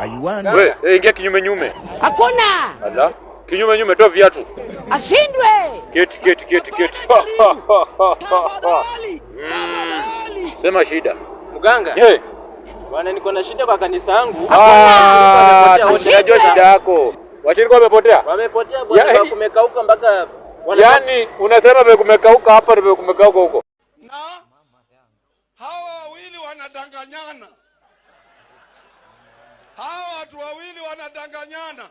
Ayuana. Wewe ingia kinyume nyume. Hakuna. Ala. Kinyume nyume toa viatu. Ashindwe. Keti. Sema shida. Mganga. Eh. Bwana niko na shida kwa kanisa yangu. Unajua shida yako. Washirika wamepotea? Wamepotea bwana, kumekauka mpaka yaani unasema kumekauka hapa na kumekauka huko. Na hawa wawili wanadanganyana. Hawa watu wawili wanadanganyana.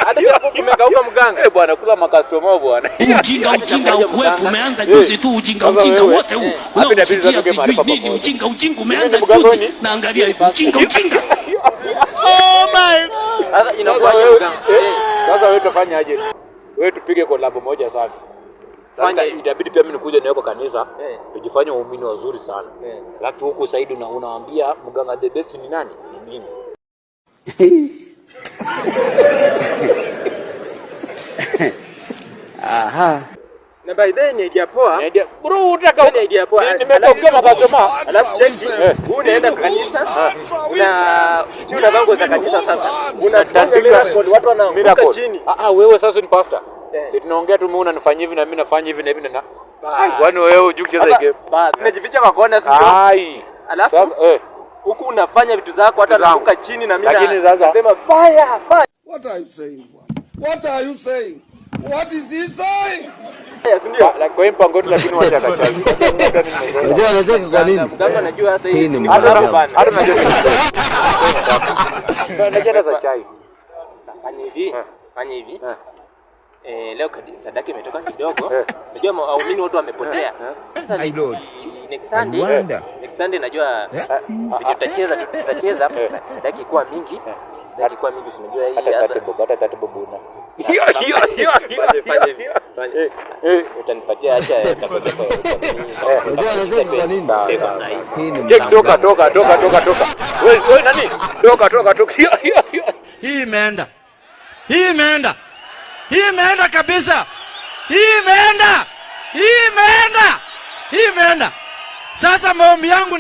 Hadi hapo kumekauka mganga. Bwana kula makastoma bwana. Ujinga ukwepo umeanza juzi tu, ujinga wote huu. Unafikia sijui nini ujinga umeanza juzi. Naangalia hivi ujinga. Oh my God. Sasa inakuwa mganga. Sasa wewe utafanya aje? Wewe tupige collab moja safi. Sasa itabidi pia mimi nikuje niweko kanisa. Tujifanye waumini wazuri sana. Lakini huko Saidi unawaambia mganga the best ni nani? Ni mimi. Aha. Na by then idea poa. Bro utaka idea poa. Nimetoka makasoma. Alafu cheki. Unaenda kanisa. Una bango za kanisa sasa. Unatandika watu wanaanguka chini. Wewe sasa ni pastor. Si tunaongea tu mimi unanifanyia hivi na mimi nafanya hivi na hivi na. Kwani wewe hujui kucheza game? Basi unajificha kwa kona sio? Alafu huku unafanya vitu zako hata naanguka chini na mimi nasema fire. What are you saying? What are you saying? What is he saying? Yes, ndio. Kwa hiyo mpango tu lakini wacha kachaji. Unajua anacheka kwa nini? Mganga anajua sasa hii ni hata najua. Unacheza za chai. Fanya hivi. Leo sadaka imetoka kidogo. Najua waumini wote wamepotea. Sasa next Sunday najua tutacheza hapo sadaka ikuwa mingi. Dakika mingi unajua hii hata tatibu buna. Fanya. Utanipatia acha tapotea kwa unajua anacheka kwa nini? Toka. Wewe nani? Toka. Hii imeenda kabisa. Hii imeenda. Sasa maombi yangu